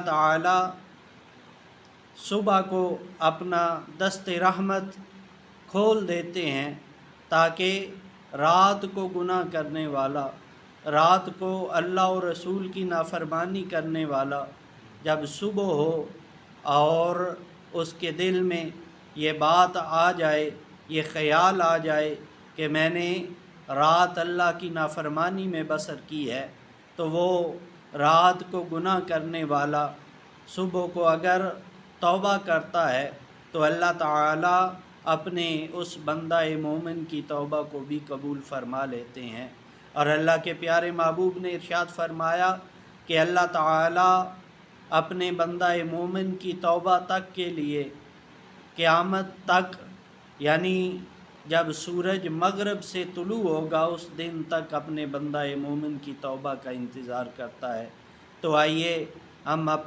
تعالی صبح کو اپنا دست رحمت کھول دیتے ہیں تاکہ رات کو گناہ کرنے والا، رات کو اللہ اور رسول کی نافرمانی کرنے والا جب صبح ہو اور اس کے دل میں یہ بات آ جائے، یہ خیال آ جائے کہ میں نے رات اللہ کی نافرمانی میں بسر کی ہے، تو وہ رات کو گناہ کرنے والا صبح کو اگر توبہ کرتا ہے تو اللہ تعالیٰ اپنے اس بندہ مومن کی توبہ کو بھی قبول فرما لیتے ہیں۔ اور اللہ کے پیارے محبوب نے ارشاد فرمایا کہ اللہ تعالیٰ اپنے بندہ مومن کی توبہ تک کے لیے قیامت تک، یعنی جب سورج مغرب سے طلوع ہوگا اس دن تک اپنے بندہ مومن کی توبہ کا انتظار کرتا ہے۔ تو آئیے ہم اپنے